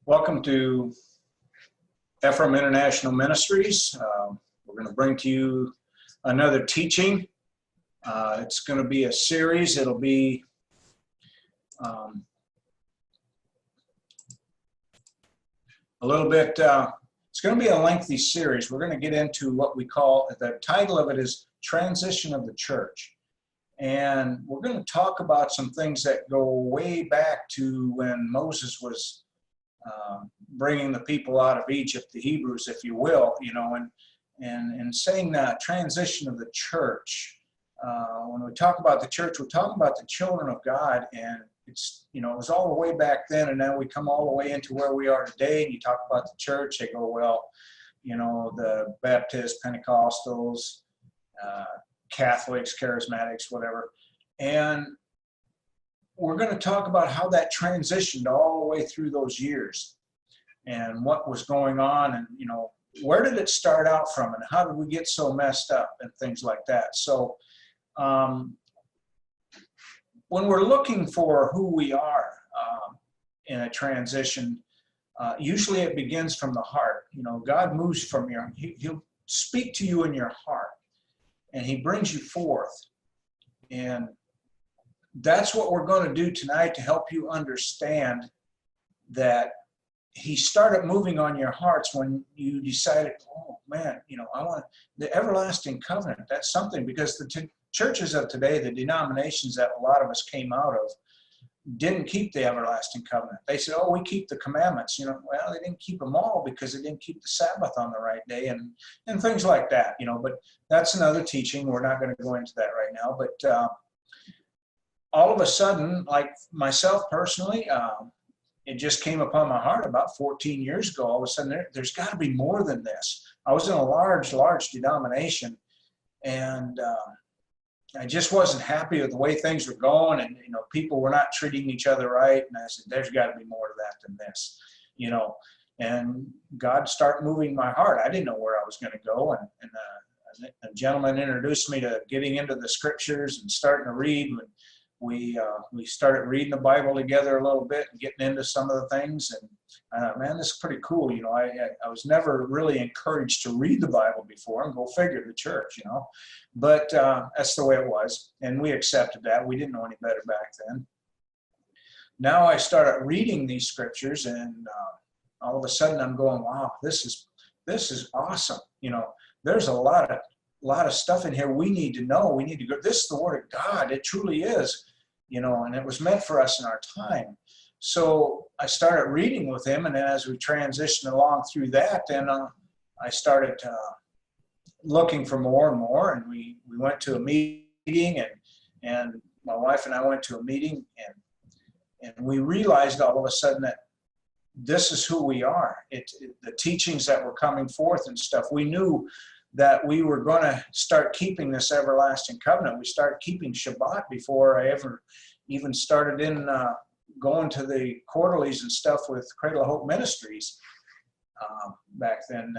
Welcome to Ephraim International Ministries. We're going to bring to you another teaching. It's going to be a series. It'll be a little bit, it's going to be a lengthy series. We're going to get into what we call, the title of it is Transition of the Church. And we're going to talk about some things that go way back to when Moses was bringing the people out of Egypt, the Hebrews, if you will, and saying that transition of the church. When we talk about the church, we're talking about the children of God, and it's, it was all the way back then, and now we come all the way into where we are today, and you talk about the church, they go, well, the Baptists, Pentecostals, Catholics, Charismatics, whatever. And we're going to talk about how that transitioned all the way through those years and what was going on, and where did it start out from, and how did we get so messed up and things like that. So when we're looking for who we are in a transition, usually it begins from the heart. God moves from he'll speak to you in your heart, and he brings you forth. And that's what we're going to do tonight to help you understand that he started moving on your hearts when you decided, oh man, I want the everlasting covenant. That's something, because the churches of today, the denominations that a lot of us came out of, didn't keep the everlasting covenant. They said, oh, we keep the commandments. Well, they didn't keep them all because they didn't keep the Sabbath on the right day and things like that, but that's another teaching. We're not going to go into that right now, but all of a sudden, like myself personally, it just came upon my heart about 14 years ago. All of a sudden, there's got to be more than this. I was in a large denomination, and I just wasn't happy with the way things were going, and people were not treating each other right. And I said, there's got to be more to that than this, And God started moving my heart. I didn't know where I was going to go, and a gentleman introduced me to getting into the scriptures and starting to read. And we started reading the Bible together a little bit and getting into some of the things, and man, this is pretty cool. I was never really encouraged to read the Bible before, and go figure, the church, but that's the way it was, and we accepted that. We didn't know any better back then. Now I started reading these scriptures, and all of a sudden I'm going, wow, this is awesome. There's a lot of stuff in here we need to know. We need to go. This is the Word of God. It truly is, and it was meant for us in our time. So I started reading with him, and then as we transitioned along through that, then I started looking for more and more, and we went to a meeting, and my wife and I went to a meeting, and we realized all of a sudden that this is who we are. The teachings that were coming forth and stuff, we knew that we were going to start keeping this everlasting covenant. We started keeping Shabbat before I ever even started in going to the quarterlies and stuff with Cradle of Hope Ministries back then.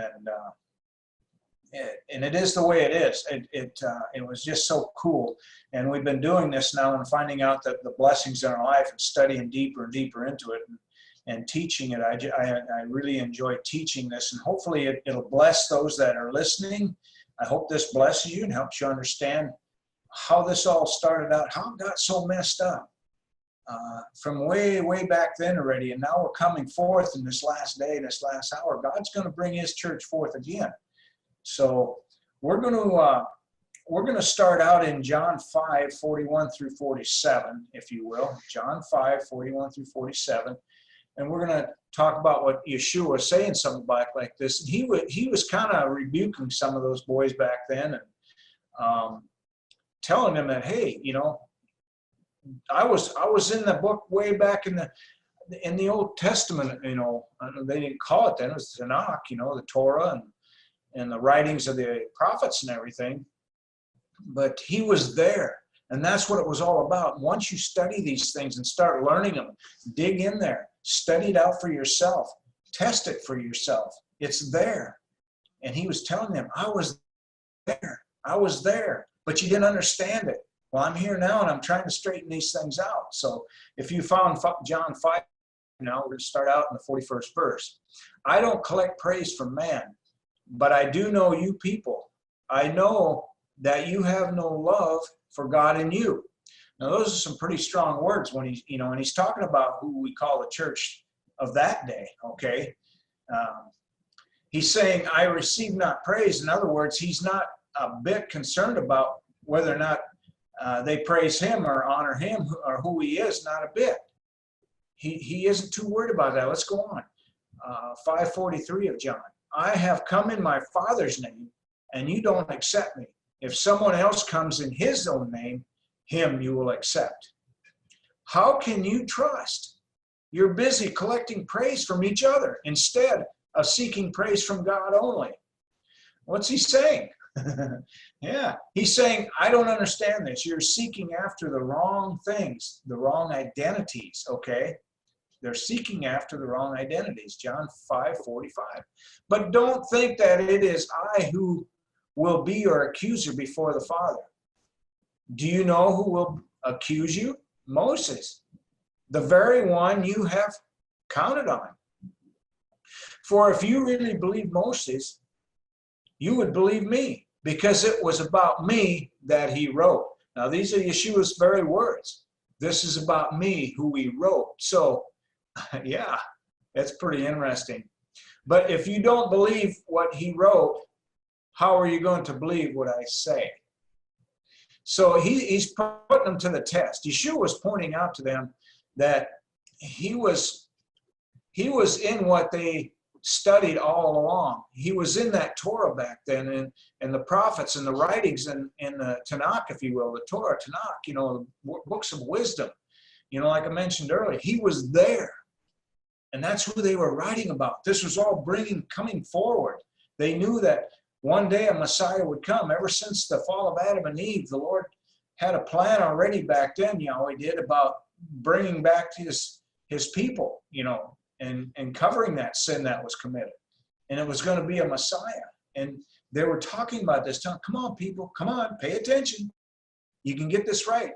And it is the way it is. It was just so cool. And we've been doing this now and finding out that the blessings in our life and studying deeper and deeper into it. And teaching it, I really enjoy teaching this, and hopefully it'll bless those that are listening. I hope this blesses you and helps you understand how this all started out, how it got so messed up from way, way back then already. And now we're coming forth in this last day, this last hour. God's going to bring his church forth again. So we're going to start out in John 5:41 through 47, if you will. John 5:41 through 47. And we're going to talk about what Yeshua was saying something back like this. And he was kind of rebuking some of those boys back then, and telling them that, hey, I was in the book way back in the Old Testament. They didn't call it then. It was the Tanakh, the Torah and the writings of the prophets and everything. But he was there. And that's what it was all about. Once you study these things and start learning them, dig in there, study it out for yourself, test it for yourself. It's there. And he was telling them, I was there, but you didn't understand it. Well, I'm here now, and I'm trying to straighten these things out. So if you found John now. We're going to start out in the 41st verse. I don't collect praise from man, but I do know you people. I know that you have no love for God in you. Now, those are some pretty strong words when he's, and he's talking about who we call the church of that day, okay? He's saying, I receive not praise. In other words, he's not a bit concerned about whether or not they praise him or honor him or who he is, not a bit. He isn't too worried about that. Let's go on. 5:43 of John. I have come in my Father's name, and you don't accept me. If someone else comes in his own name, him you will accept. How can you trust? You're busy collecting praise from each other instead of seeking praise from God only. What's he saying? Yeah, he's saying, I don't understand this. You're seeking after the wrong things, the wrong identities, okay? They're seeking after the wrong identities. John 5:45. But don't think that it is I who will be your accuser before the Father. Do you know who will accuse you? Moses, the very one you have counted on. For if you really believe Moses, you would believe me, because it was about me that he wrote. Now, these are Yeshua's very words. This is about me, who he wrote. So, yeah, that's pretty interesting. But if you don't believe what he wrote, how are you going to believe what I say? So he's putting them to the test. Yeshua was pointing out to them that he was in what they studied all along. He was in that Torah back then, and the prophets and the writings in the Tanakh, if you will, the Torah, Tanakh, the books of wisdom, like I mentioned earlier. He was there, and that's who they were writing about. This was all coming forward. They knew that one day a Messiah would come. Ever since the fall of Adam and Eve, the Lord had a plan already back then, Yahweh did, about bringing back his people, and covering that sin that was committed. And it was going to be a Messiah. And they were talking about this time. Come on, people. Come on. Pay attention. You can get this right.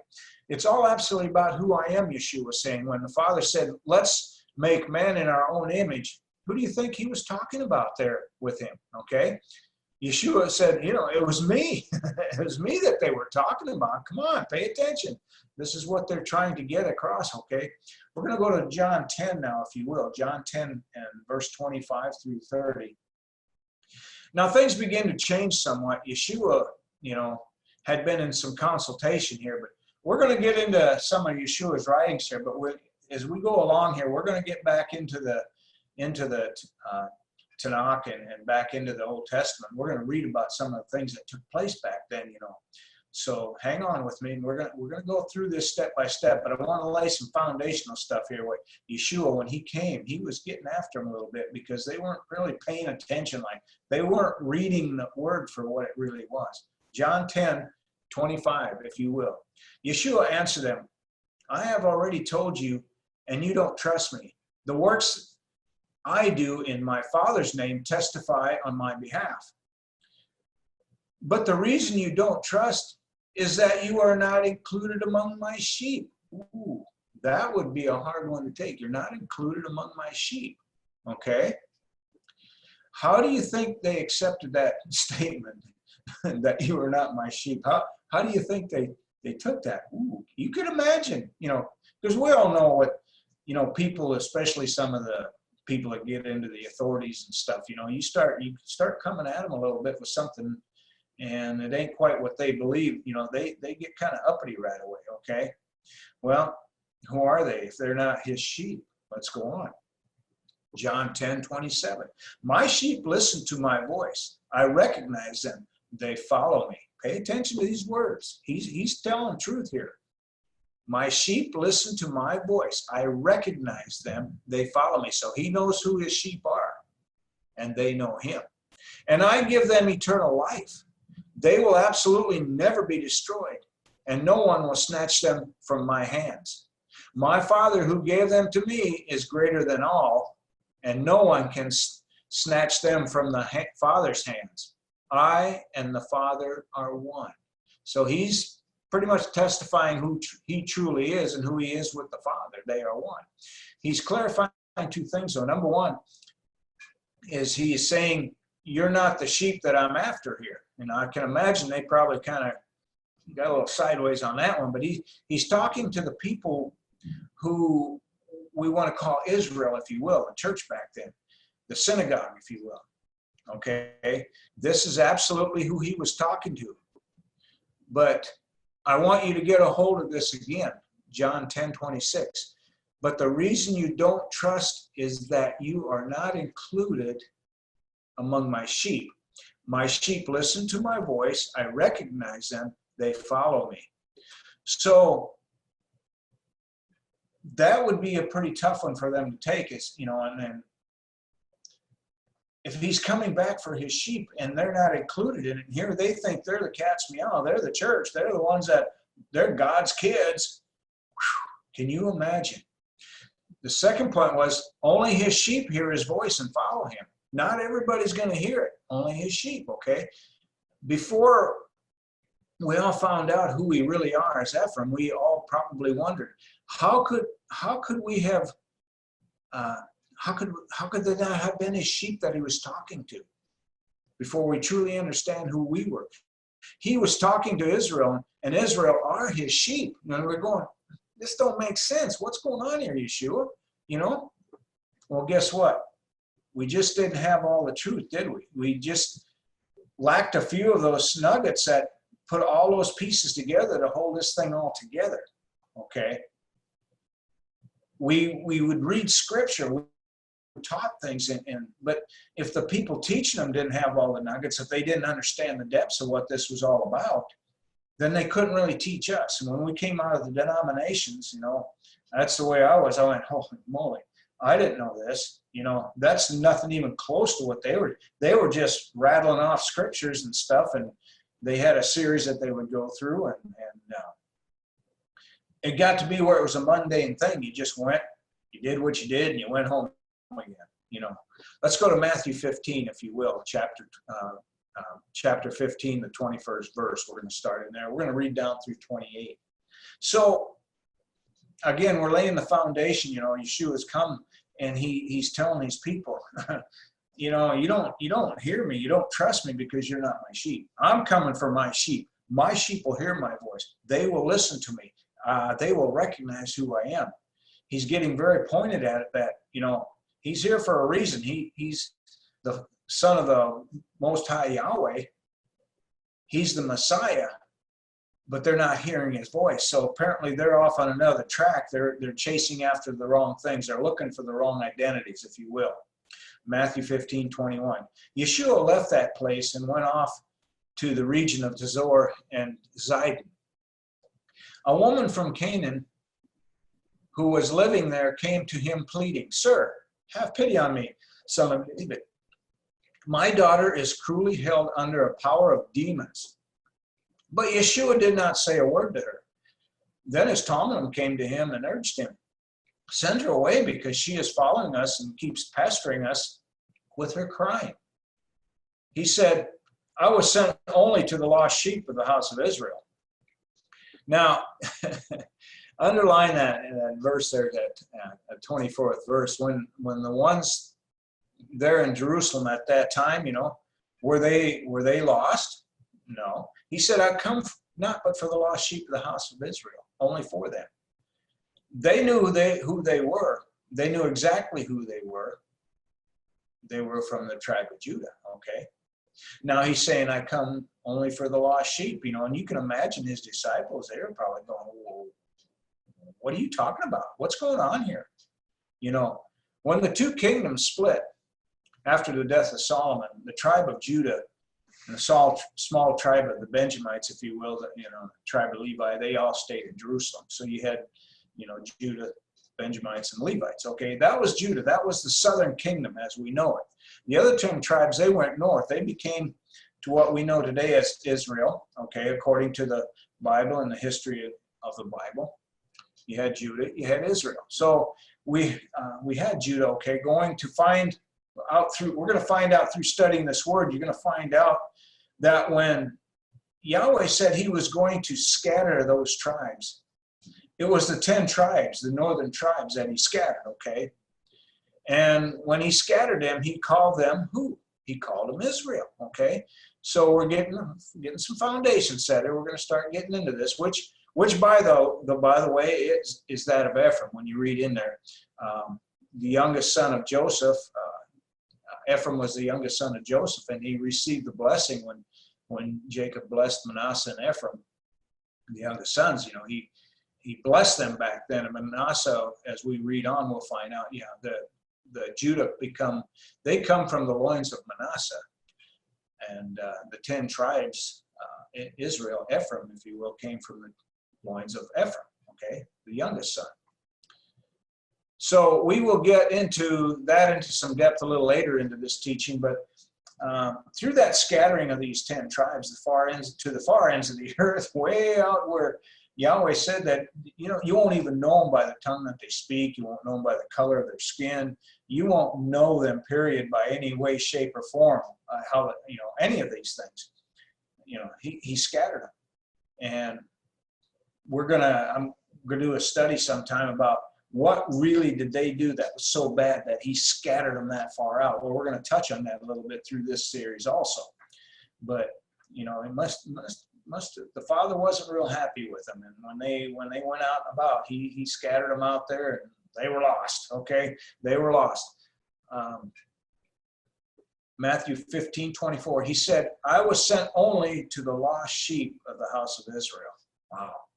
It's all absolutely about who I am, Yeshua was saying. When the Father said, let's make man in our own image, who do you think he was talking about there with him? Okay? Yeshua said, it was me. It was me that they were talking about. Come on, pay attention. This is what they're trying to get across, okay? We're going to go to John 10 now, if you will. John 10 and verse 25 through 30. Now, things begin to change somewhat. Yeshua, had been in some consultation here, but we're going to get into some of Yeshua's writings here, but as we go along here, we're going to get back into the Tanakh and back into the Old Testament. We're going to read about some of the things that took place back then, So hang on with me, and we're going to go through this step by step. But I want to lay some foundational stuff here. With Yeshua, when he came, he was getting after them a little bit because they weren't really paying attention. Like they weren't reading the word for what it really was. John 10:25, if you will. Yeshua answered them, I have already told you, and you don't trust me. The works I do in my Father's name testify on my behalf. But the reason you don't trust is that you are not included among my sheep. Ooh, that would be a hard one to take. You're not included among my sheep. Okay? How do you think they accepted that statement, that you are not my sheep? How do you think they took that? Ooh, you could imagine, because we all know what, people, especially some of the people that get into the authorities and stuff, you start coming at them a little bit with something, and it ain't quite what they believe, they get kind of uppity right away, okay? Well, who are they if they're not his sheep? Let's go on. John 10:27. My sheep listen to my voice. I recognize them. They follow me. Pay attention to these words. He's telling truth here. My sheep listen to my voice. I recognize them. They follow me. So he knows who his sheep are, and they know him. And I give them eternal life. They will absolutely never be destroyed, and no one will snatch them from my hands. My Father who gave them to me is greater than all, and no one can snatch them from the Father's hands. I and the Father are one. So he's pretty much testifying who he truly is and who he is with the Father. They are one. He's clarifying two things, though. Number one is he is saying, you're not the sheep that I'm after here. And I can imagine they probably kind of got a little sideways on that one, but he's talking to the people who we want to call Israel, if you will, the church back then, the synagogue, if you will. Okay, this is absolutely who he was talking to. But I want you to get a hold of this again, John 10:26. But the reason you don't trust is that you are not included among my sheep. My sheep listen to my voice. I recognize them. They follow me. So that would be a pretty tough one for them to take, is, and then if he's coming back for his sheep and they're not included in it, and here they think they're the cat's meow, they're the church, they're the ones that, they're God's kids. Whew, can you imagine? The second point was, only his sheep hear his voice and follow him. Not everybody's going to hear it, only his sheep, okay? Before we all found out who we really are as Ephraim, we all probably wondered, how could we have, how could there not have been his sheep that he was talking to before we truly understand who we were? He was talking to Israel, and Israel are his sheep. And we're going, this don't make sense. What's going on here, Yeshua? Well, guess what? We just didn't have all the truth, did we? We just lacked a few of those nuggets that put all those pieces together to hold this thing all together, okay? We would read scripture, we taught things, but if the people teaching them didn't have all the nuggets, if they didn't understand the depths of what this was all about, then they couldn't really teach us. And when we came out of the denominations, that's the way I was. I went, holy moly, I didn't know this. That's nothing even close to what they were. They were just rattling off scriptures and stuff, and they had a series that they would go through, and it got to be where it was a mundane thing. You just went, you did what you did, and you went home again. Let's go to Matthew 15, if you will, chapter 15, the 21st verse. We're going to start in there. We're going to read down through 28. So again, we're laying the foundation. Yeshua's come, and he's telling these people, you don't hear me, you don't trust me because you're not my sheep. I'm coming for my sheep. My sheep will hear my voice. They will listen to me. They will recognize who I am. He's getting very pointed at it that, he's here for a reason. He's the son of the Most High Yahweh. He's the Messiah, but they're not hearing his voice. So apparently they're off on another track. They're chasing after the wrong things. They're looking for the wrong identities, if you will. Matthew 15:21. Yeshua left that place and went off to the region of Zor and Zidon. A woman from Canaan who was living there came to him pleading, "Sir, have pity on me, son of David. My daughter is cruelly held under a power of demons." But Yeshua did not say a word to her. Then his Talmudim came to him and urged him, "Send her away, because she is following us and keeps pestering us with her crying." He said, "I was sent only to the lost sheep of the house of Israel." Now, underline that in that verse there, that 24th verse, when the ones there in Jerusalem at that time, were they lost? No. He said, "I come not but for the lost sheep of the house of Israel," only for them. They knew who they were. They knew exactly who they were. They were from the tribe of Judah, okay? Now he's saying, "I come only for the lost sheep," and you can imagine his disciples, they were probably going, "Whoa, what are you talking about? What's going on here?" When the two kingdoms split after the death of Solomon, the tribe of Judah and the small tribe of the Benjamites, if you will, the tribe of Levi, they all stayed in Jerusalem. So you had, Judah, Benjamites, and Levites. Okay, that was Judah. That was the southern kingdom as we know it. The other 10 tribes, they went north. They became to what we know today as Israel, okay, according to the Bible and the history of the Bible. You had Judah, you had Israel. So we had Judah, okay, we're going to find out through studying this word, you're going to find out that when Yahweh said he was going to scatter those tribes. It was the 10 tribes, the northern tribes that he scattered, okay? And when he scattered them, he called them who? He called them Israel, okay? So we're getting some foundation set here. We're going to start getting into this, which by the way, is that of Ephraim. When you read in there, the youngest son of Joseph, Ephraim was the youngest son of Joseph, and he received the blessing when Jacob blessed Manasseh and Ephraim, the youngest sons. You know, he blessed them back then. And Manasseh, as we read on, we'll find out, yeah, the Judah they come from the loins of Manasseh. And the 10 tribes, Israel, Ephraim, if you will, came from the loins of Ephraim, okay, the youngest son. So we will get into some depth a little later into this teaching, but through that scattering of these 10 tribes, the far ends of the earth, way out where Yahweh said that, you know, you won't even know them by the tongue that they speak. You won't know them by the color of their skin. You won't know them, period, by any way, shape, or form, how, you know, any of these things. You know, he scattered them. And I'm going to do a study sometime about what really did they do that was so bad that he scattered them that far out. Well, we're going to touch on that a little bit through this series also. But, you know, it must the father wasn't real happy with them, and when they went out and about, he scattered them out there, and they were lost. Okay, they were lost. Matthew 15:24. He said, "I was sent only to the lost sheep of the house of Israel." Wow,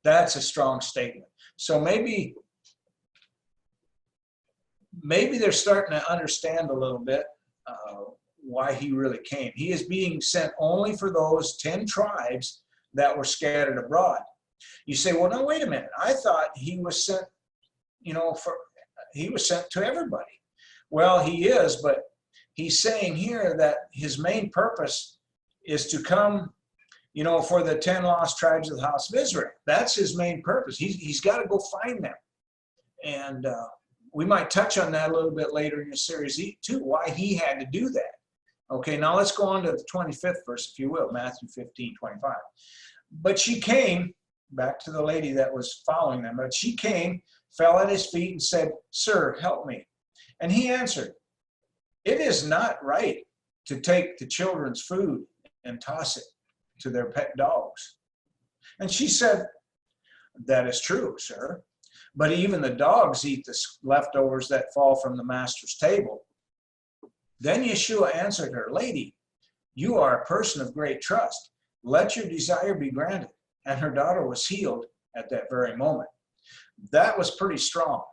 that's a strong statement. So maybe they're starting to understand a little bit why he really came. He is being sent only for those 10 tribes that were scattered abroad. You say, well, no, wait a minute. I thought he was sent, you know, he was sent to everybody. Well, he is, but he's saying here that his main purpose is to come, you know, for the 10 lost tribes of the house of Israel. That's his main purpose. He's got to go find them. And we might touch on that a little bit later in the series too, why he had to do that. Okay, now let's go on to the 25th verse, if you will, Matthew 15:25. But she came, back to the lady that was following them, but she came, fell at his feet, and said, "Sir, help me." And he answered, "It is not right to take the children's food and toss it to their pet dogs." And she said, "That is true, sir. But even the dogs eat the leftovers that fall from the master's table." Then Yeshua answered her, "Lady, you are a person of great trust. Let your desire be granted." And her daughter was healed at that very moment. That was pretty strong.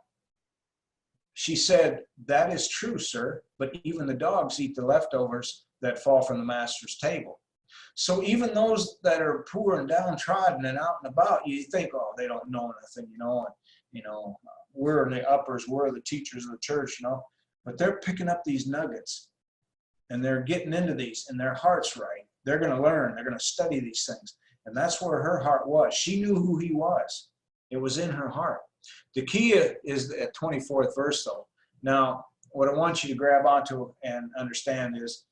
She said, "That is true, sir, but even the dogs eat the leftovers that fall from the master's table." So even those that are poor and downtrodden and out and about, you think, oh, they don't know nothing, you know, and, you know, we're in the uppers, we're the teachers of the church, you know. But they're picking up these nuggets, and they're getting into these, and their heart's right. They're going to learn. They're going to study these things. And that's where her heart was. She knew who he was. It was in her heart. The key is the 24th verse, though. Now, what I want you to grab onto and understand is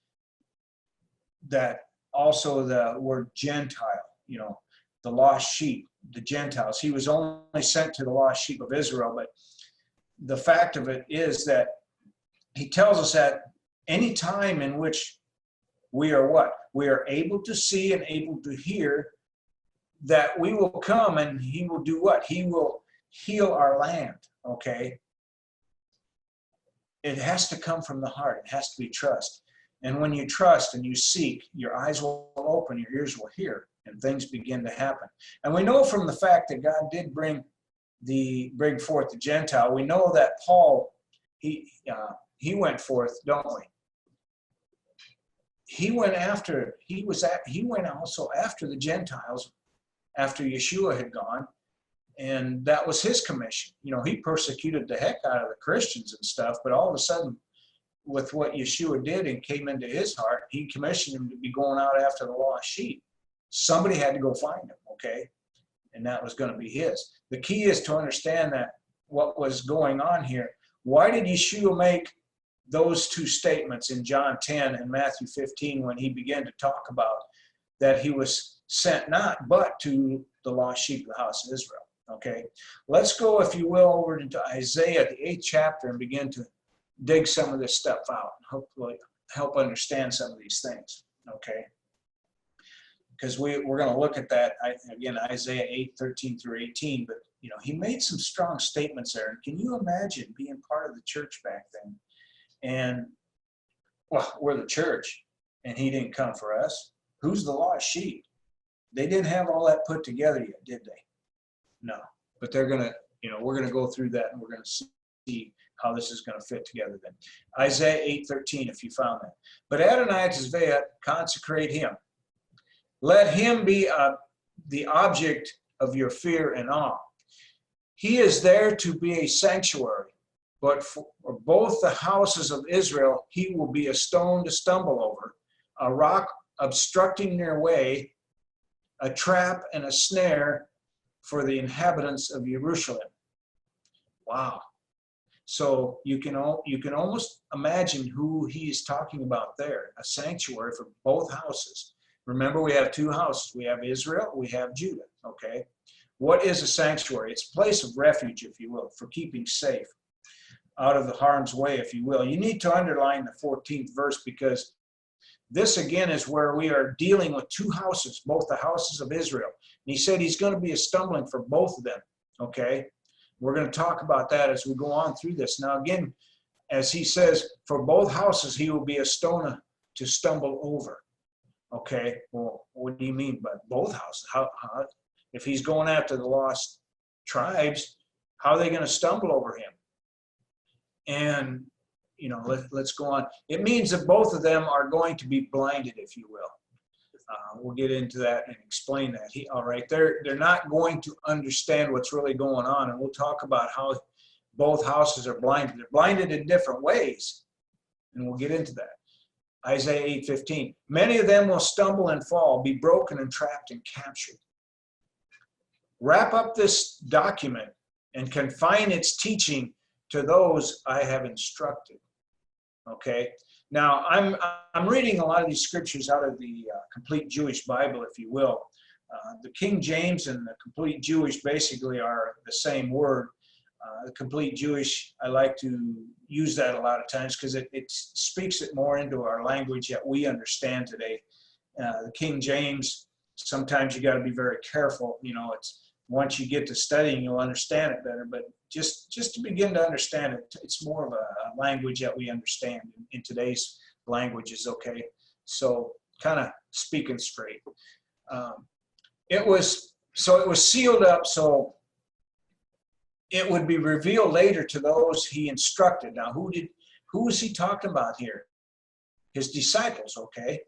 that also the word Gentile, you know, the lost sheep, the Gentiles. He was only sent to the lost sheep of Israel, but the fact of it is that he tells us that any time in which we are what? We are able to see and able to hear, that we will come and he will do what? He will heal our land, okay? It has to come from the heart. It has to be trust. And when you trust and you seek, your eyes will open, your ears will hear, and things begin to happen. And we know from the fact that God did bring forth the Gentile, we know that Paul, he went forth, don't we? He went also after the Gentiles, after Yeshua had gone, and that was his commission. You know, he persecuted the heck out of the Christians and stuff, but all of a sudden, with what Yeshua did and came into his heart, he commissioned him to be going out after the lost sheep. Somebody had to go find him, okay? And that was going to be his. The key is to understand that what was going on here. Why did Yeshua make those two statements in John 10 and Matthew 15 when he began to talk about that he was sent not but to the lost sheep of the house of Israel. Okay, let's go, if you will, over into Isaiah, the 8th chapter, and begin to dig some of this stuff out and hopefully help understand some of these things. Okay, because we're going to look at that again, Isaiah 8:13 through 18. But you know, he made some strong statements there. And can you imagine being part of the church back then? And well, we're the church, and he didn't come for us. Who's the lost sheep? They didn't have all that put together yet, did they? No. But they're going to, you know, we're going to go through that, and we're going to see how this is going to fit together then. Isaiah 8:13, if you found that. But Adonai Tzvaot, consecrate him. Let him be the object of your fear and awe. He is there to be a sanctuary, but for both the houses of Israel, he will be a stone to stumble over, a rock obstructing their way, a trap and a snare for the inhabitants of Jerusalem. Wow. So you can almost imagine who he's talking about there, a sanctuary for both houses. Remember, we have two houses. We have Israel, we have Judah, okay? What is a sanctuary? It's a place of refuge, if you will, for keeping safe, out of the harm's way, if you will. You need to underline the 14th verse, because this, again, is where we are dealing with two houses, both the houses of Israel. And he said he's going to be a stumbling for both of them, okay? We're going to talk about that as we go on through this. Now, again, as he says, for both houses, he will be a stone to stumble over. Okay, well, what do you mean by both houses? How if he's going after the lost tribes, how are they going to stumble over him? And, you know, let's go on. It means that both of them are going to be blinded, if you will. We'll get into that and explain that. All right, they're not going to understand what's really going on, and we'll talk about how both houses are blinded. They're blinded in different ways, and we'll get into that. Isaiah 8:15. Many of them will stumble and fall, be broken and trapped and captured. Wrap up this document and confine its teaching to those I have instructed. Okay. Now I'm reading a lot of these scriptures out of the Complete Jewish Bible, if you will. The King James and the Complete Jewish basically are the same word. The Complete Jewish, I like to use that a lot of times because it speaks it more into our language that we understand today. The King James, sometimes you got to be very careful. You know, it's once you get to studying, you'll understand it better. But just to begin to understand it, it's more of a language that we understand in today's languages. Okay, so kind of speaking straight. It was sealed up so it would be revealed later to those he instructed. Now, who was he talking about here? His disciples, okay?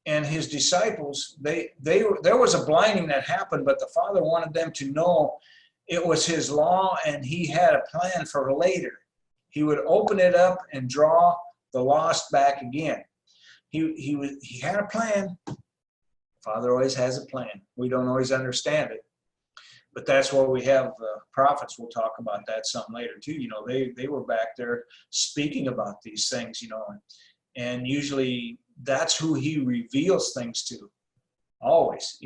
And his disciples, there was a blinding that happened, but the Father wanted them to know it was his law, and he had a plan for later. He would open it up and draw the lost back again. He had a plan. Father always has a plan. We don't always understand it. But that's why we have prophets. We'll talk about that some later too. You know, they were back there speaking about these things, you know, and usually that's who he reveals things to. Always.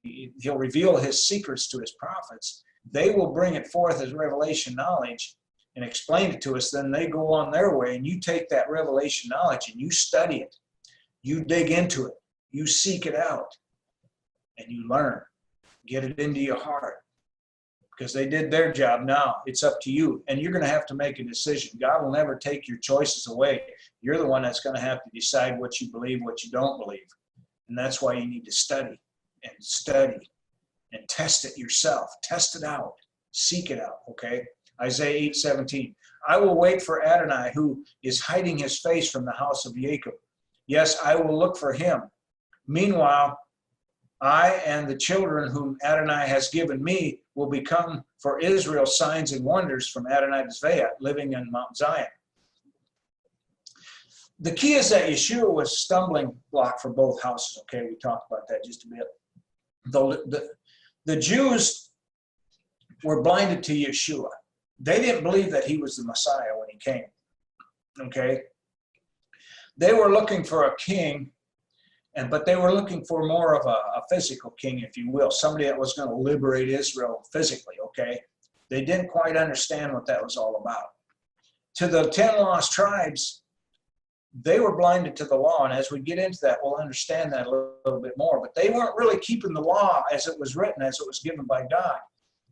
He'll reveal his secrets to his prophets. They will bring it forth as revelation knowledge and explain it to us. Then they go on their way, and you take that revelation knowledge and you study it. You dig into it. You seek it out, and you learn. Get it into your heart. Because they did their job. Now it's up to you, and you're going to have to make a decision. God will never take your choices away. You're the one that's going to have to decide what you believe, what you don't believe. And that's why you need to study and test it yourself. Test it out. Seek it out, okay? Isaiah 8:17. I will wait for Adonai, who is hiding his face from the house of Jacob. Yes, I will look for him. Meanwhile, I and the children whom Adonai has given me will become for Israel signs and wonders from Adonai Tzvaot, living in Mount Zion. The key is that Yeshua was a stumbling block for both houses. Okay, we talked about that just a bit. The Jews were blinded to Yeshua. They didn't believe that he was the Messiah when he came. Okay, they were looking for a king, But they were looking for more of a physical king, if you will, somebody that was going to liberate Israel physically, okay? They didn't quite understand what that was all about. To the 10 lost tribes, they were blinded to the law, and as we get into that, we'll understand that a little bit more. But they weren't really keeping the law as it was written, as it was given by God.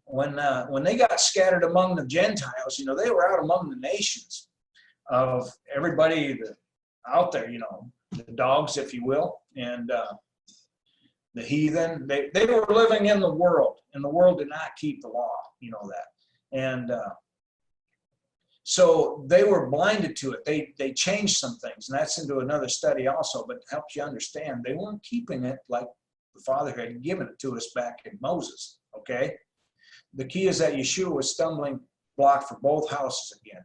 When they got scattered among the Gentiles, you know, they were out among the nations of everybody out there, you know, the dogs, if you will, and the heathen. They were living in the world, and the world did not keep the law, you know that. And so they were blinded to it. They changed some things, and that's into another study also, but it helps you understand they weren't keeping it like the Father had given it to us back in Moses, okay? The key is that Yeshua was stumbling block for both houses again.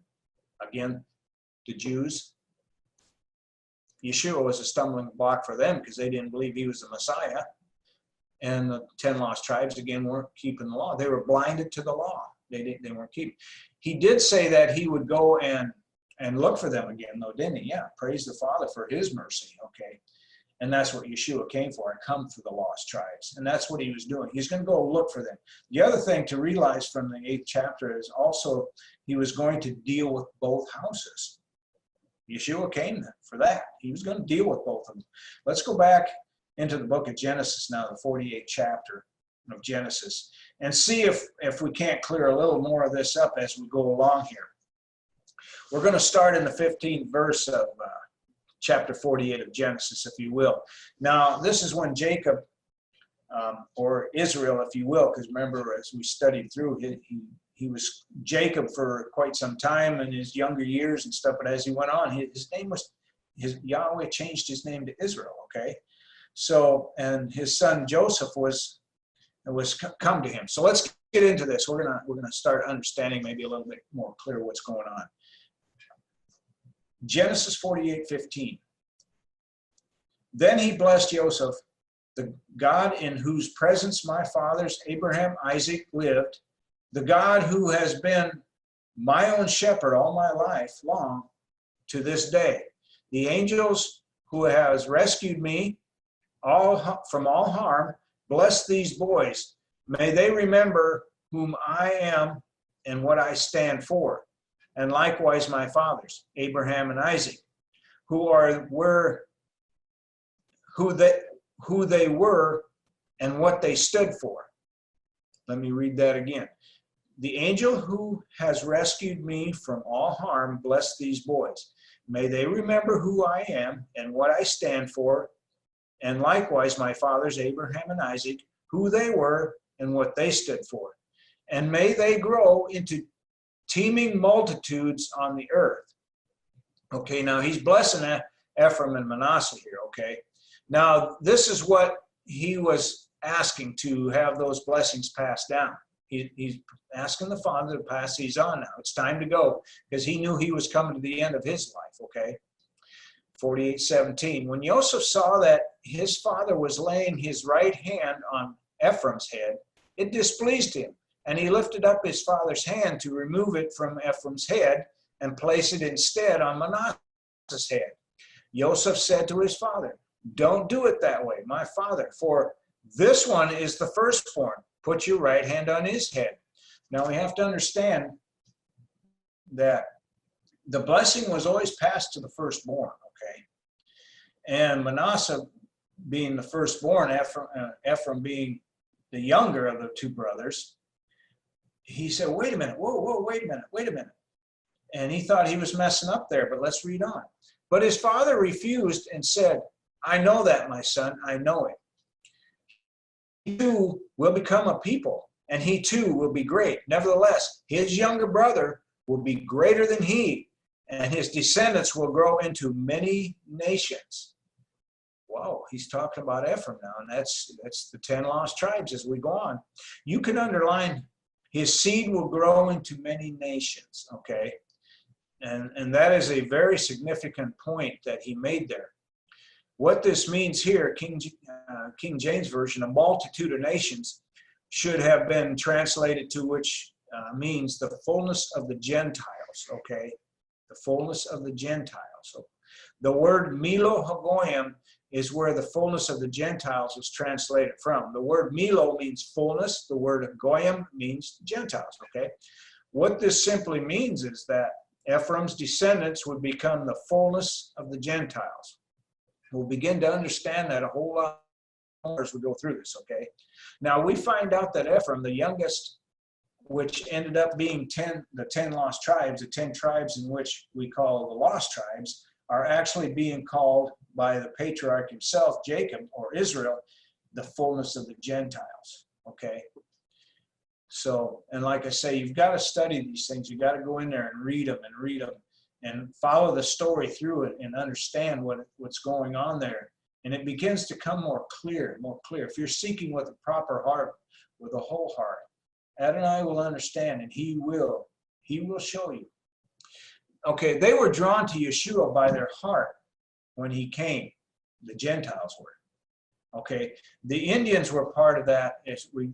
Again, the Jews. Yeshua was a stumbling block for them because they didn't believe he was the Messiah. And the 10 lost tribes, again, weren't keeping the law. They were blinded to the law. They weren't keeping. He did say that he would go and look for them again, though, didn't he? Yeah, praise the Father for his mercy, okay? And that's what Yeshua came for, and come for the lost tribes. And that's what he was doing. He's going to go look for them. The other thing to realize from the 8th chapter is also he was going to deal with both houses. Yeshua came for that. He was going to deal with both of them. Let's go back into the book of Genesis now, the 48th chapter of Genesis, and see if we can't clear a little more of this up as we go along here. We're going to start in the 15th verse of chapter 48 of Genesis, if you will. Now, this is when Jacob, or Israel, if you will, because remember, as we studied through, he was Jacob for quite some time in his younger years and stuff, but as he went on, his name was, Yahweh changed his name to Israel, okay? So, and his son Joseph was come to him. So let's get into this. We're gonna start understanding maybe a little bit more clear what's going on. Genesis 48:15. Then he blessed Joseph, the God in whose presence my fathers Abraham, Isaac lived, the God who has been my own shepherd all my life long to this day, the angels who has rescued me from all harm, bless these boys. May they remember whom I am and what I stand for. And likewise my fathers, Abraham and Isaac, who they were and what they stood for. Let me read that again. The angel who has rescued me from all harm, bless these boys. May they remember who I am and what I stand for. And likewise my fathers, Abraham and Isaac, who they were and what they stood for. And may they grow into teeming multitudes on the earth. Okay, now he's blessing Ephraim and Manasseh here, okay? Now, this is what he was asking, to have those blessings passed down. He's asking the Father to pass these on now. It's time to go, because he knew he was coming to the end of his life, okay? 48:17. When Joseph saw that his father was laying his right hand on Ephraim's head, it displeased him, and he lifted up his father's hand to remove it from Ephraim's head and place it instead on Manasseh's head. Joseph said to his father, "Don't do it that way, my father, for this one is the firstborn. Put your right hand on his head." Now we have to understand that the blessing was always passed to the firstborn, okay? And Manasseh being the firstborn, Ephraim being the younger of the two brothers, he said, wait a minute, whoa, wait a minute. And he thought he was messing up there, but let's read on. But his father refused and said, "I know that, my son, I know it. He too will become a people, and he too will be great. Nevertheless, his younger brother will be greater than he, and his descendants will grow into many nations." Wow, he's talking about Ephraim now, and that's the 10 lost tribes as we go on. You can underline, his seed will grow into many nations, okay? And that is a very significant point that he made there. What this means here, King James Version, a multitude of nations, should have been translated to, which means the fullness of the Gentiles, okay? The fullness of the Gentiles. So The word Milo Hagoyim is where the fullness of the Gentiles was translated from. The word Milo means fullness. The word Goyim means Gentiles, okay? What this simply means is that Ephraim's descendants would become the fullness of the Gentiles. We'll begin to understand that a whole lot more as we go through this, okay? Now, we find out that Ephraim, the youngest, which ended up being the 10 lost tribes, the 10 tribes in which we call the lost tribes, are actually being called by the patriarch himself, Jacob, or Israel, the fullness of the Gentiles, okay? So, and like I say, you've got to study these things. You've got to go in there and read them and follow the story through it and understand what's going on there. And it begins to come more clear. If you're seeking with a proper heart, with a whole heart, Adonai will understand, and he will show you. Okay, they were drawn to Yeshua by their heart when he came. The Gentiles were. Okay, the Indians were part of that, as we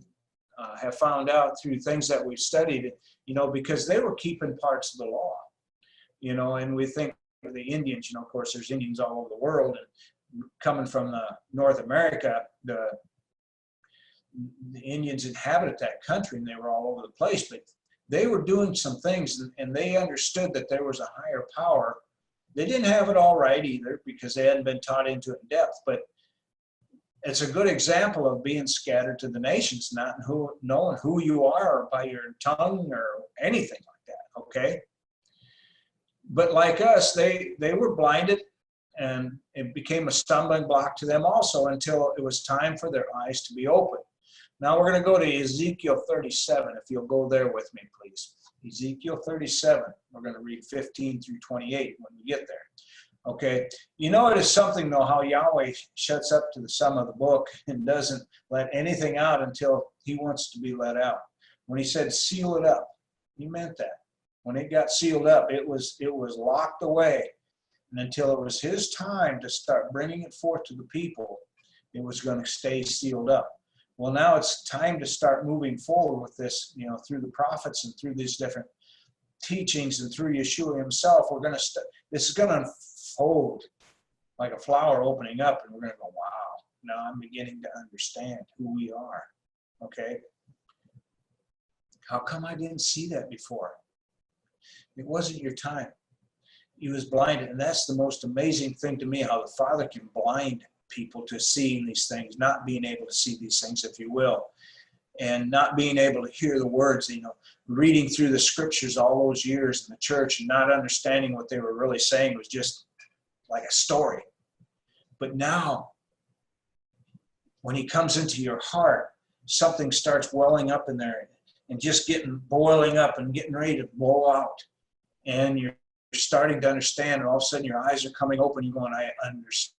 have found out through things that we've studied, because they were keeping parts of the law, and we think of the Indians, of course, there's Indians all over the world, and coming from North America, the Indians inhabited that country, and they were all over the place, but they were doing some things, and they understood that there was a higher power. They didn't have it all right either, because they hadn't been taught into it in depth, but it's a good example of being scattered to the nations, not knowing who you are by your tongue or anything like that, okay? But like us, they were blinded, and it became a stumbling block to them also until it was time for their eyes to be opened. Now we're going to go to Ezekiel 37, if you'll go there with me, please. Ezekiel 37, we're going to read 15 through 28 when we get there. Okay, it is something, though, how Yahweh shuts up to the sum of the book and doesn't let anything out until he wants to be let out. When he said seal it up, he meant that. When it got sealed up, it was locked away. And until it was his time to start bringing it forth to the people, it was going to stay sealed up. Well, now it's time to start moving forward with this, through the prophets and through these different teachings and through Yeshua himself. This is going to unfold like a flower opening up, and we're going to go, wow, now I'm beginning to understand who we are, okay? How come I didn't see that before? It wasn't your time. He was blinded, and that's the most amazing thing to me, how the Father can blind people to seeing these things, not being able to see these things, if you will, and not being able to hear the words, reading through the scriptures all those years in the church and not understanding what they were really saying was just like a story. But now, when he comes into your heart, something starts welling up in there and just boiling up and getting ready to blow out. And you're starting to understand, and all of a sudden your eyes are coming open, you're going, I understand.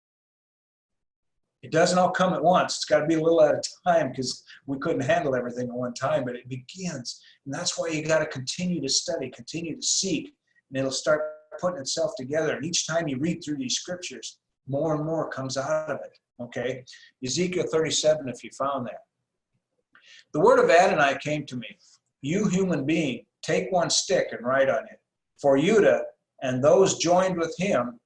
It doesn't all come at once. It's got to be a little at a time, because we couldn't handle everything at one time, but it begins. And that's why you got to continue to study, continue to seek, and it'll start putting itself together. And each time you read through these scriptures, more and more comes out of it, okay? Ezekiel 37, if you found that. The word of Adonai came to me. You human being, take one stick and write on it. For Judah and those joined with him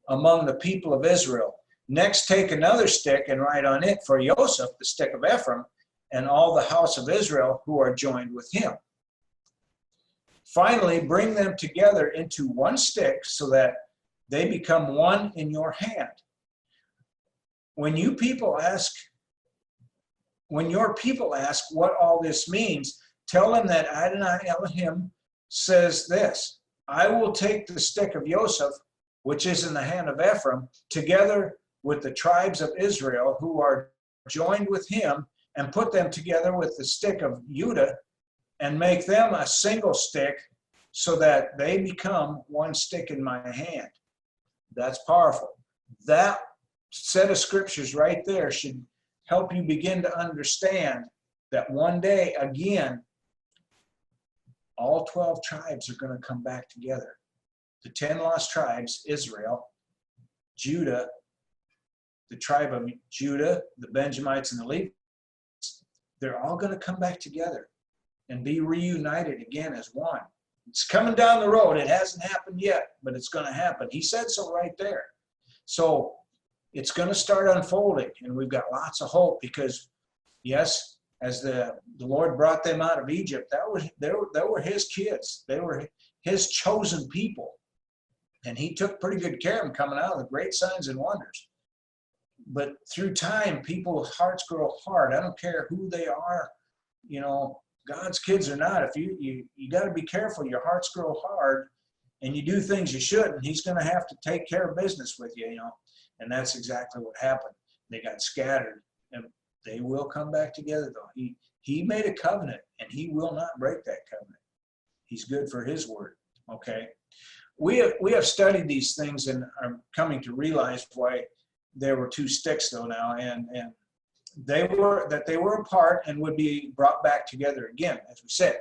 among the people of Israel. Next, take another stick and write on it for Joseph, the stick of Ephraim, and all the house of Israel who are joined with him. Finally, bring them together into one stick so that they become one in your hand. When your people ask what all this means, tell them that Adonai Elohim says this: I will take the stick of Joseph, which is in the hand of Ephraim, together with the tribes of Israel who are joined with him, and put them together with the stick of Judah, and make them a single stick, so that they become one stick in my hand. That's powerful. That set of scriptures right there should help you begin to understand that one day, again, all 12 tribes are going to come back together. The 10 lost tribes, Israel, Judah, the tribe of Judah, the Benjamites, and the Levites, they're all going to come back together and be reunited again as one. It's coming down the road. It hasn't happened yet, but it's going to happen. He said so right there. So it's going to start unfolding, and we've got lots of hope because, yes, as the Lord brought them out of Egypt, they were his kids. They were his chosen people. And he took pretty good care of them coming out with great signs and wonders. But through time, people's hearts grow hard. I don't care who they are, God's kids or not. If you got to be careful. Your hearts grow hard and you do things you shouldn't. He's going to have to take care of business with you, And that's exactly what happened. They got scattered, and they will come back together, though. He made a covenant, and he will not break that covenant. He's good for his word, okay? We have studied these things and are coming to realize why there were two sticks, though, now, and they were apart and would be brought back together again, as we said.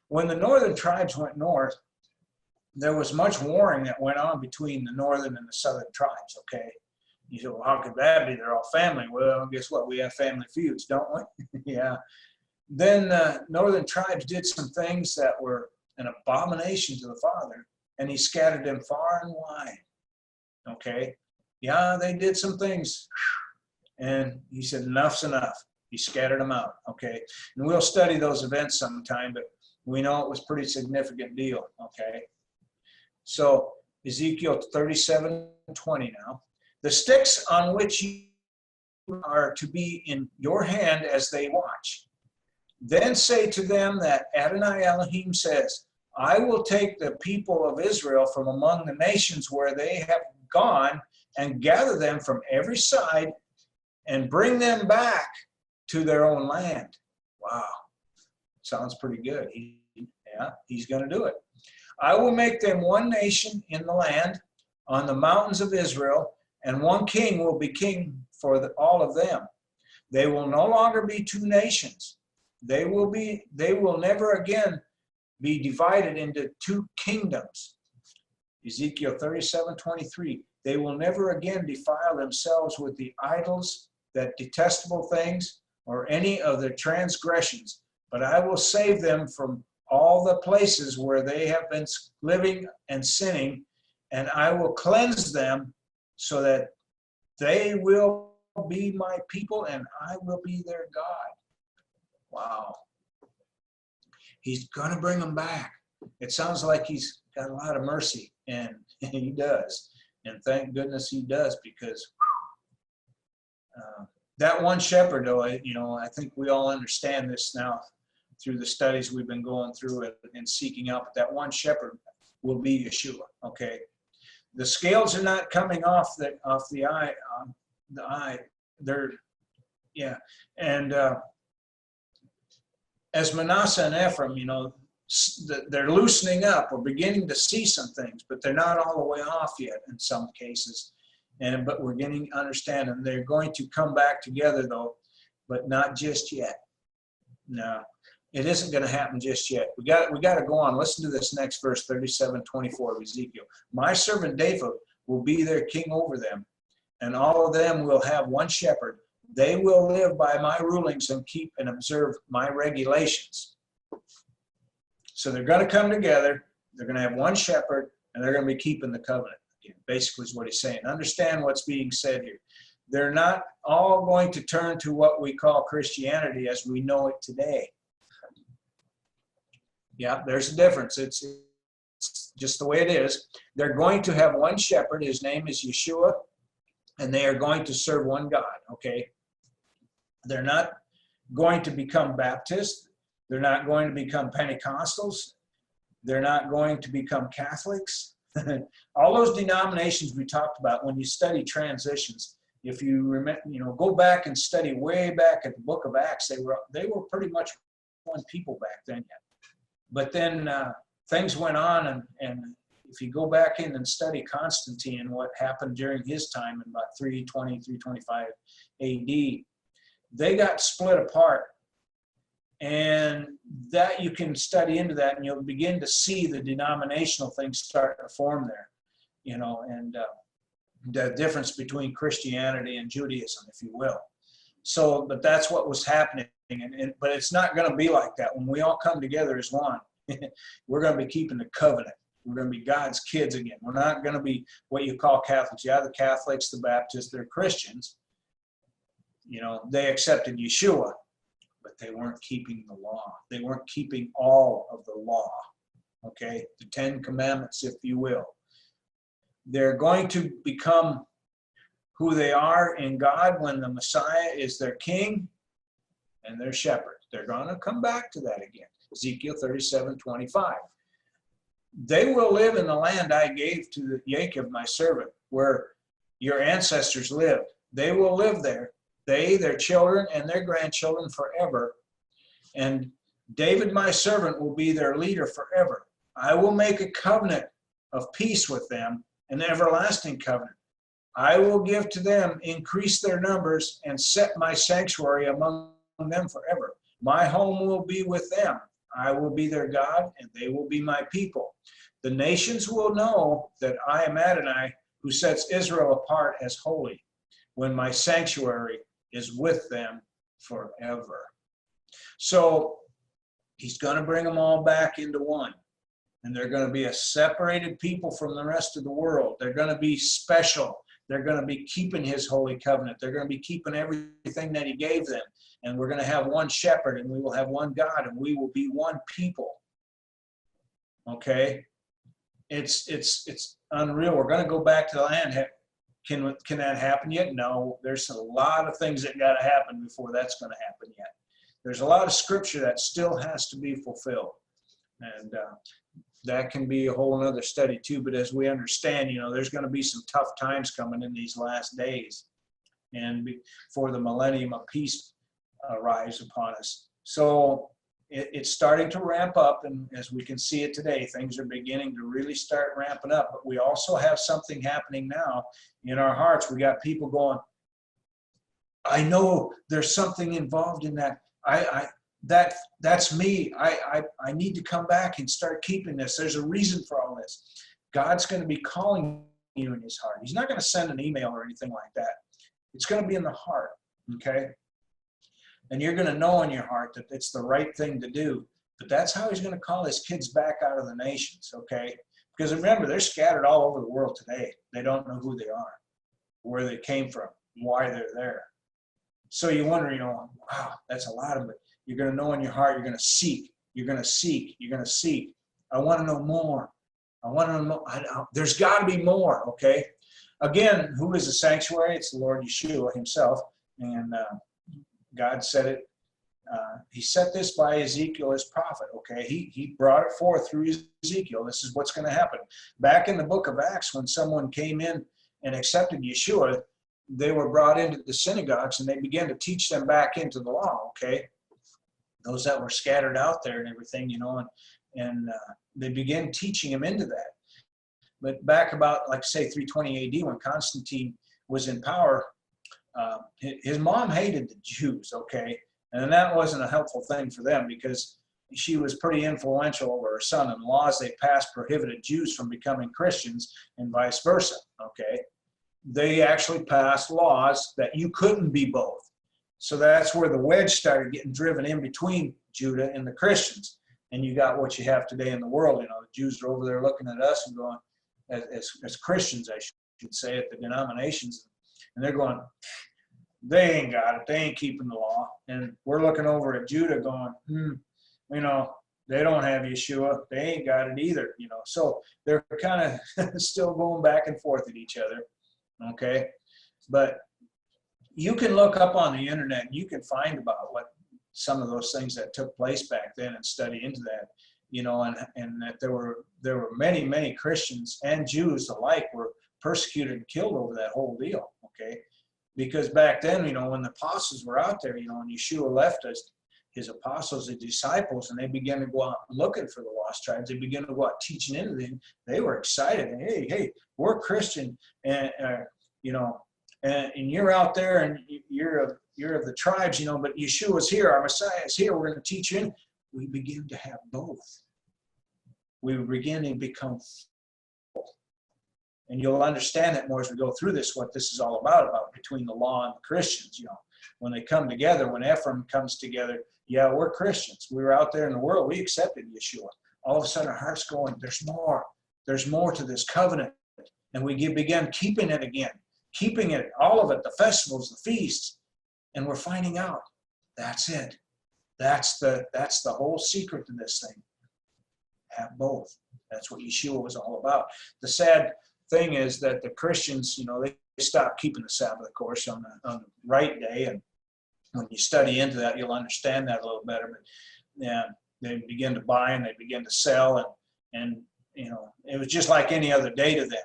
When the northern tribes went north, there was much warring that went on between the northern and the southern tribes, okay? You say, well, how could that be? They're all family. Well, guess what? We have family feuds, don't we? Yeah. Then northern tribes did some things that were an abomination to the Father, and he scattered them far and wide, okay? Yeah, they did some things, and he said, enough's enough. He scattered them out, okay? And we'll study those events sometime, but we know it was a pretty significant deal, okay? So Ezekiel 37:20 now. The sticks on which you are to be in your hand as they watch. Then say to them that Adonai Elohim says, I will take the people of Israel from among the nations where they have gone and gather them from every side and bring them back to their own land. Wow. Sounds pretty good. He's going to do it. I will make them one nation in the land on the mountains of Israel, and one king will be king for all of them. They will no longer be two nations. They will never again be divided into two kingdoms. Ezekiel 37:23. They will never again defile themselves with the idols, that detestable things, or any of their transgressions, but I will save them from all the places where they have been living and sinning, and I will cleanse them so that they will be my people and I will be their God. Wow. He's going to bring them back. It sounds like he's got a lot of mercy, and he does. And thank goodness he does, because that one shepherd, though, I think we all understand this now through the studies we've been going through and seeking out. But that one shepherd will be Yeshua. Okay, the scales are not coming off the eye. They're and as Manasseh and Ephraim, they're loosening up. We're beginning to see some things, but they're not all the way off yet in some cases. But we're getting to understand them. They're going to come back together, though, but not just yet. No, it isn't going to happen just yet. We got to go on. Listen to this next verse, 37:24 of Ezekiel. My servant David will be their king over them, and all of them will have one shepherd. They will live by my rulings and keep and observe my regulations. So they're going to come together. They're going to have one shepherd, and they're going to be keeping the covenant. Basically is what he's saying. Understand what's being said here. They're not all going to turn to what we call Christianity as we know it today. Yeah, there's a difference. It's just the way it is. They're going to have one shepherd. His name is Yeshua, and they are going to serve one God, okay? They're not going to become Baptists. They're not going to become Pentecostals. They're not going to become Catholics. All those denominations we talked about, when you study transitions, if you remember, go back and study way back at the book of Acts, they were pretty much one people back then yet. But then things went on, and if you go back in and study Constantine and what happened during his time in about 320, 325 AD, they got split apart. And that you can study into that, and you'll begin to see the denominational things start to form there, and the difference between Christianity and Judaism, if you will. So, but that's what was happening. But it's not going to be like that. When we all come together as one, We're going to be keeping the covenant. We're going to be God's kids again. We're not going to be what you call Catholics. Yeah, the Catholics, the Baptists, they're Christians. You know, they accepted Yeshua, but they weren't keeping the law. They weren't keeping all of the law, okay? The 10 Commandments, if you will. They're going to become who they are in God when the Messiah is their king and their shepherd. They're going to come back to that again. Ezekiel 37:25. They will live in the land I gave to Jacob, my servant, where your ancestors lived. They will live there, they, their children, and their grandchildren forever. And David, my servant, will be their leader forever. I will make a covenant of peace with them, an everlasting covenant. I will give to them, increase their numbers, and set my sanctuary among them forever. My home will be with them. I will be their God, and they will be my people. The nations will know that I am Adonai, who sets Israel apart as holy, when my sanctuary is with them forever. So he's going to bring them all back into one. And they're going to be a separated people from the rest of the world. They're going to be special. They're going to be keeping his holy covenant. They're going to be keeping everything that he gave them. And we're going to have one shepherd, and we will have one God, and we will be one people. Okay? It's unreal. We're going to go back to the land. Can that happen yet? No. There's a lot of things that got to happen before that's going to happen yet. There's a lot of scripture that still has to be fulfilled. And that can be a whole other study too. But as we understand, you know, there's going to be some tough times coming in these last days, and before the millennium of peace arrives upon us. So it's starting to ramp up, and as we can see it today, things are beginning to really start ramping up. But we also have something happening now in our hearts. We got people going, I know there's something involved in that. That's me. I need to come back and start keeping this. There's a reason for all this. God's going to be calling you in his heart. He's not going to send an email or anything like that. It's going to be in the heart, okay? And you're going to know in your heart that it's the right thing to do. But that's how he's going to call his kids back out of the nations, okay? Because remember, they're scattered all over the world today. They don't know who they are, where they came from, why they're there. So you wonder, you know, wow, that's a lot of it. You're going to know in your heart, you're going to seek, you're going to seek, you're going to seek. I want to know more. I want to know, there's got to be more, okay? Again, who is the sanctuary? It's the Lord Yeshua himself. And God said it. He set this by Ezekiel as prophet, okay? He brought it forth through Ezekiel. This is what's going to happen. Back in the book of Acts, when someone came in and accepted Yeshua, they were brought into the synagogues and they began to teach them back into the law, okay? Those that were scattered out there and everything, you know, and they began teaching them into that. But back about, like, say, 320 AD, when Constantine was in power, his mom hated the Jews, okay? And that wasn't a helpful thing for them because she was pretty influential over her son, and laws they passed prohibited Jews from becoming Christians and vice versa, okay? They actually passed laws that you couldn't be both. So that's where the wedge started getting driven in between Judah and the Christians. And you got what you have today in the world. You know, the Jews are over there looking at us and going, as Christians, I should say, at the denominations, and they're going, they ain't got it. They ain't keeping the law. And we're looking over at Judah going, you know, they don't have Yeshua. They ain't got it either, you know. So they're kind of still going back and forth at each other, okay? But you can look up on the internet and you can find about what some of those things that took place back then and study into that, you know, and that there were many Christians and Jews alike were persecuted and killed over that whole deal, okay? Because back then, you know, when the apostles were out there, you know, and Yeshua left us, his apostles, his disciples, and they began to go out looking for the lost tribes. They began to go out teaching into them. They were excited. Hey, we're Christian, and you know, and you're out there, and you're of the tribes, you know. But Yeshua's here, our Messiah is here. We're going to teach you. We begin to have both. We begin to become full. And you'll understand that more as we go through this, what this is all about between the law and the Christians, you know. When they come together, when Ephraim comes together, yeah, we're Christians. We were out there in the world. We accepted Yeshua. all of a sudden our heart's going, there's more to this covenant. And we begin keeping it again, keeping it, all of it, the festivals, the feasts. And we're finding out, that's it. That's the whole secret to this thing. Have both. That's what Yeshua was all about. The sad thing is that the Christians, they stopped keeping the Sabbath, of course, on the right day. And when you study into that, you'll understand that a little better. But yeah, they begin to buy and they begin to sell, and it was just like any other day to them.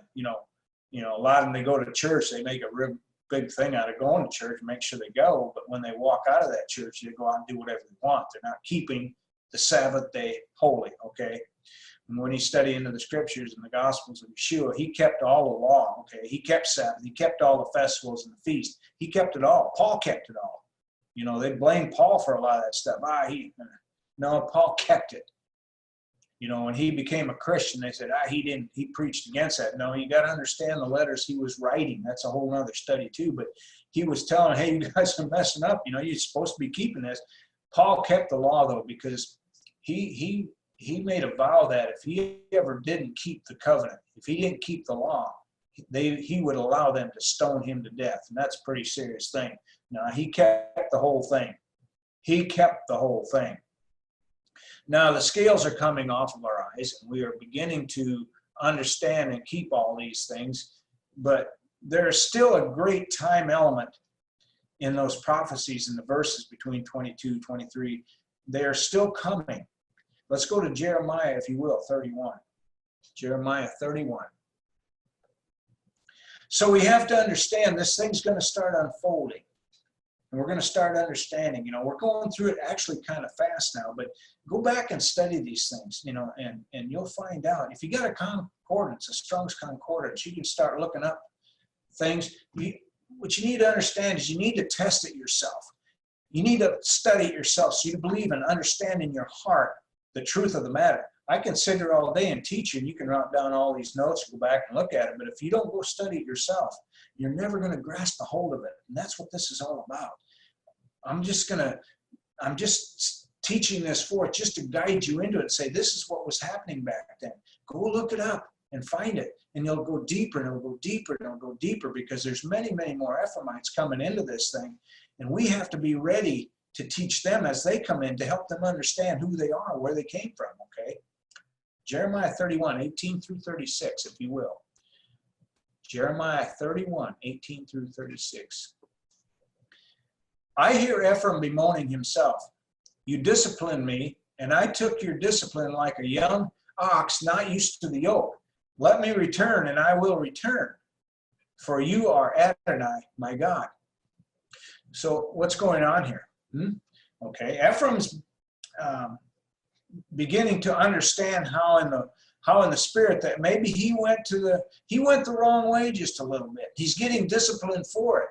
A lot of them, they go to church, they make a real big thing out of going to church, make sure they go. But when they walk out of that church, they go out and do whatever they want. They're not keeping the Sabbath day holy, okay? And when you study into the scriptures and the Gospels of Yeshua, he kept all the law, okay? He kept Sabbath. He kept all the festivals and the feasts. He kept it all. Paul kept it all. They blame Paul for a lot of that stuff. No, Paul kept it. When he became a Christian, they said, he preached against that. No, you got to understand the letters he was writing. That's a whole other study too. But he was telling, hey, you guys are messing up. You're supposed to be keeping this. Paul kept the law, though, because he made a vow that if he ever didn't keep the covenant, if he didn't keep the law, he would allow them to stone him to death. And that's a pretty serious thing. Now, he kept the whole thing. He kept the whole thing. Now, the scales are coming off of our eyes, and we are beginning to understand and keep all these things. But there's still a great time element in those prophecies in the verses between 22, 23. They are still coming. Let's go to Jeremiah, if you will, 31. Jeremiah 31. So we have to understand this thing's going to start unfolding. And we're going to start understanding. We're going through it actually kind of fast now, but go back and study these things, and you'll find out. If you got a concordance, a Strong's Concordance, you can start looking up things. What you need to understand is you need to test it yourself. You need to study it yourself so you believe and understand in your heart the truth of the matter. I can sit here all day and teach you, and you can write down all these notes and go back and look at it, but if you don't go study it yourself, you're never going to grasp the hold of it. And that's what this is all about. I'm just teaching this forth just to guide you into it and say, this is what was happening back then. Go look it up and find it. And you'll go deeper, and it'll go deeper, and it'll go deeper, because there's many, many more Ephraimites coming into this thing. And we have to be ready to teach them as they come in, to help them understand who they are, where they came from, okay? Jeremiah 31, 18 through 36, if you will. Jeremiah 31, 18 through 36. I hear Ephraim bemoaning himself. You disciplined me, and I took your discipline like a young ox not used to the yoke. Let me return, and I will return, for you are Adonai, my God. So what's going on here? Okay, Ephraim's beginning to understand how in the spirit that maybe he went the wrong way just a little bit. He's getting disciplined for it.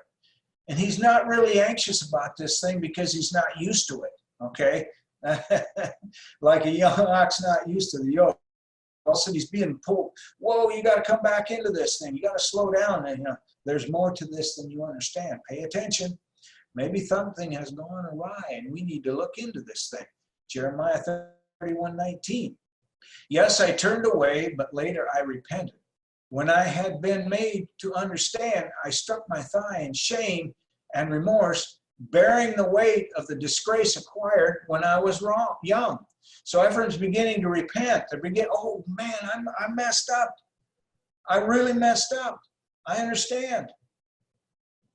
And he's not really anxious about this thing because he's not used to it, okay? Like a young ox not used to the yoke. All of a sudden he's being pulled. Whoa, you got to come back into this thing. You got to slow down. And, there's more to this than you understand. Pay attention. Maybe something has gone awry, and we need to look into this thing. Jeremiah 31:19. Yes, I turned away, but later I repented. When I had been made to understand, I struck my thigh in shame and remorse, bearing the weight of the disgrace acquired when I was young. So Ephraim's beginning to repent. Oh man, I messed up. I really messed up. I understand.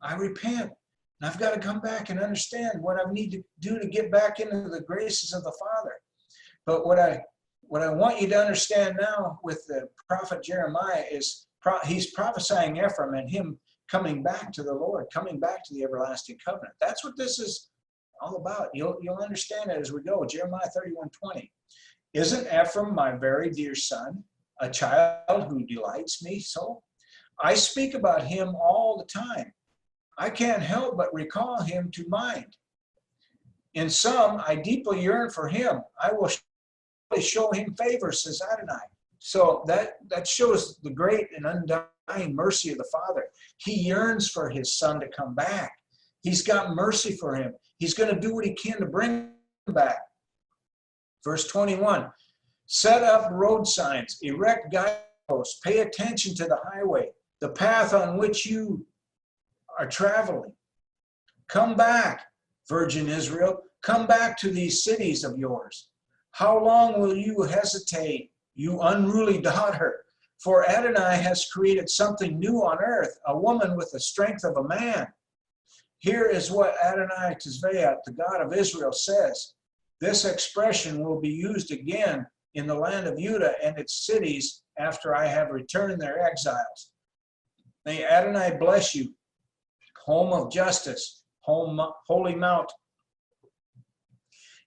I repent. And I've got to come back and understand what I need to do to get back into the graces of the Father. But what I want you to understand now with the prophet Jeremiah is he's prophesying Ephraim and him coming back to the Lord, coming back to the everlasting covenant. That's what this is all about. You'll understand it as we go. Jeremiah 31:20. Isn't Ephraim my very dear son, a child who delights me so? I speak about him all the time. I can't help but recall him to mind. In some, I deeply yearn for him. I will show him favor, says Adonai. So that shows the great and undying mercy of the Father. He yearns for his son to come back. He's got mercy for him. He's going to do what he can to bring him back. Verse 21, Set up road signs, erect guideposts, pay attention to the highway, the path on which you are traveling. Come back, virgin Israel, come back to these cities of yours. How long will you hesitate, you unruly daughter? For Adonai has created something new on earth, a woman with the strength of a man. Here is what Adonai Tizveat, the God of Israel, says. This expression will be used again in the land of Judah and its cities after I have returned their exiles. May Adonai bless you, home of justice, holy mount.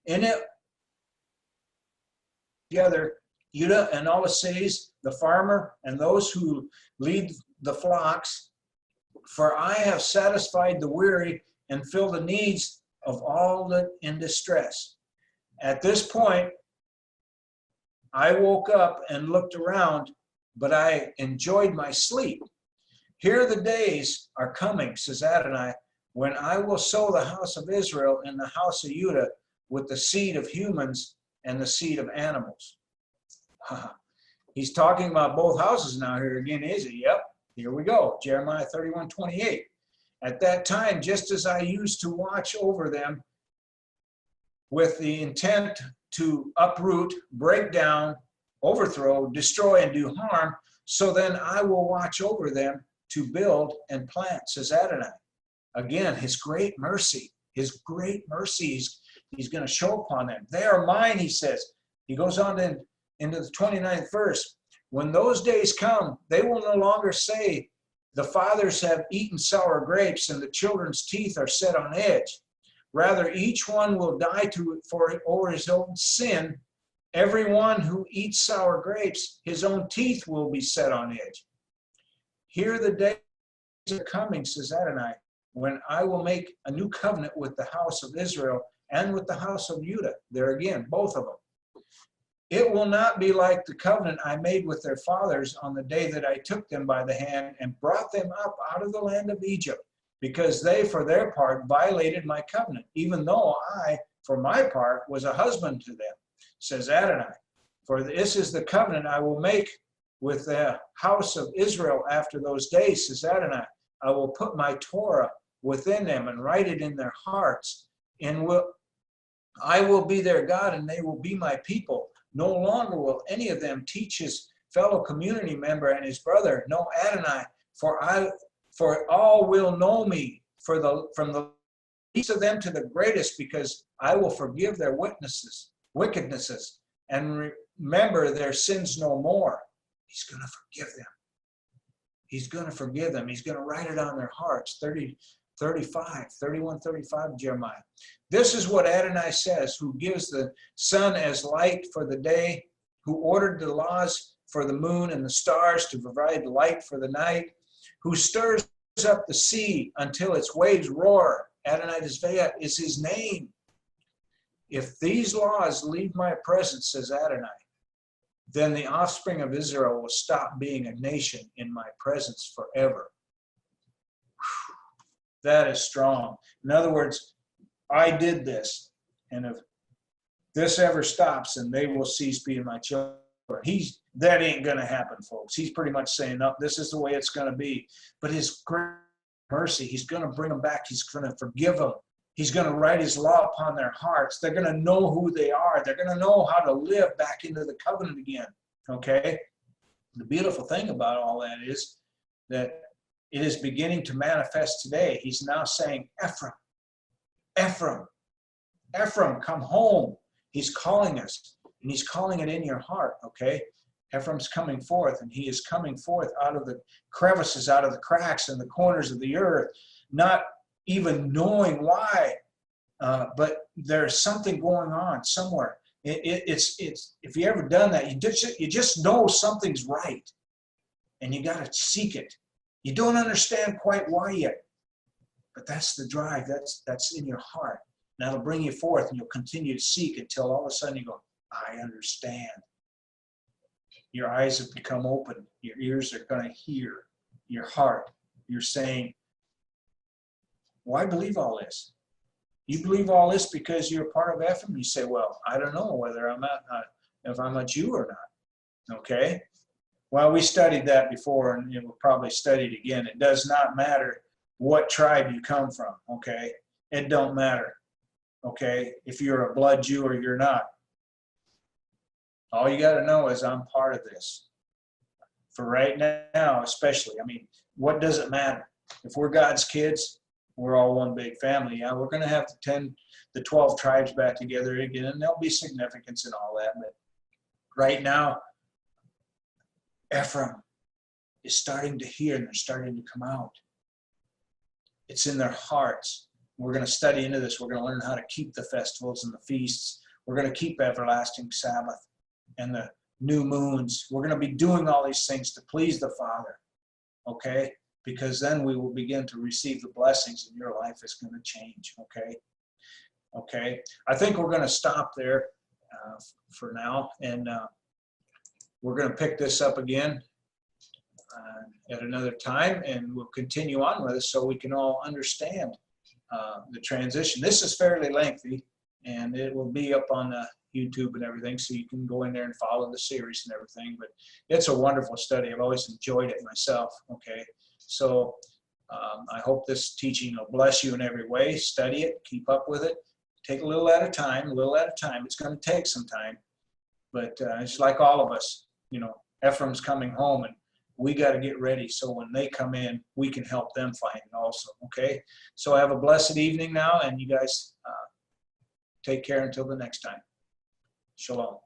In it together, Judah and all the cities, the farmer and those who lead the flocks, for I have satisfied the weary and filled the needs of all that in distress. At this point, I woke up and looked around, but I enjoyed my sleep. Here the days are coming, says Adonai, when I will sow the house of Israel and the house of Judah with the seed of humans and the seed of animals. He's talking about both houses now here again, is he? Yep, here we go. Jeremiah 31:28. At that time, just as I used to watch over them with the intent to uproot, break down, overthrow, destroy, and do harm, so then I will watch over them to build and plant, says Adonai. Again, his great mercy, he's going to show upon them. They are mine, he says. He goes on into the 29th verse. When those days come, they will no longer say, the fathers have eaten sour grapes and the children's teeth are set on edge. Rather, each one will die over his own sin. Everyone who eats sour grapes, his own teeth will be set on edge. Here the days are coming, says Adonai, when I will make a new covenant with the house of Israel and with the house of Judah. There again, both of them. It will not be like the covenant I made with their fathers on the day that I took them by the hand and brought them up out of the land of Egypt, because they, for their part, violated my covenant, even though I, for my part, was a husband to them, says Adonai. For this is the covenant I will make with the house of Israel after those days, says Adonai. I will put my Torah within them and write it in their hearts, and I will be their God, and they will be my people. No longer will any of them teach his fellow community member and his brother, no Adonai, for all will know me, from the least of them to the greatest, because I will forgive their wickednesses, and remember their sins no more. He's going to forgive them. He's going to forgive them. He's going to write it on their hearts. 31:35 Jeremiah. This is what Adonai says, who gives the sun as light for the day, who ordered the laws for the moon and the stars to provide light for the night, who stirs up the sea until its waves roar. Adonai Tizveat is his name. If these laws leave my presence, says Adonai, then the offspring of Israel will stop being a nation in my presence forever. That is strong. In other words, I did this, and if this ever stops, then they will cease being my children. That ain't going to happen, folks. He's pretty much saying, no, this is the way it's going to be. But his great mercy, he's going to bring them back. He's going to forgive them. He's going to write his law upon their hearts. They're going to know who they are. They're going to know how to live back into the covenant again. Okay? The beautiful thing about all that is that it is beginning to manifest today. He's now saying, Ephraim, Ephraim, Ephraim, come home. He's calling us, and he's calling it in your heart, okay? Ephraim's coming forth, and he is coming forth out of the crevices, out of the cracks and the corners of the earth, not even knowing why, but there's something going on somewhere. It's if you ever done that, you just know something's right, and you got to seek it. You don't understand quite why yet, but that's the drive. That's in your heart. And that'll bring you forth, and you'll continue to seek until all of a sudden you go, I understand. Your eyes have become open. Your ears are going to hear. Your heart, you're saying, why believe all this? You believe all this because you're part of Ephraim? You say, well, I don't know whether I'm if I'm a Jew or not. Okay? Well, we studied that before, and we'll probably study it again. It does not matter what tribe you come from. Okay? It don't matter. Okay? If you're a blood Jew or you're not. All you got to know is I'm part of this. For right now, especially. I mean, what does it matter? If we're God's kids, we're all one big family. Yeah, we're going to have the 12 tribes back together again, and there'll be significance in all that. But right now, Ephraim is starting to hear, and they're starting to come out. It's in their hearts. We're going to study into this. We're going to learn how to keep the festivals and the feasts. We're going to keep everlasting Sabbath and the new moons. We're going to be doing all these things to please the Father, okay? Because then we will begin to receive the blessings, and your life is going to change, okay? Okay, I think we're going to stop there for now, and we're going to pick this up again at another time, and we'll continue on with it so we can all understand the transition. This is fairly lengthy, and it will be up on YouTube and everything, so you can go in there and follow the series and everything. But it's a wonderful study. I've always enjoyed it myself, okay? So I hope this teaching will bless you in every way. Study it, keep up with it. Take a little at a time, a little at a time. It's going to take some time, but it's like all of us. Ephraim's coming home, and we got to get ready so when they come in, we can help them find it also, okay? So have a blessed evening now, and you guys take care until the next time. Shalom.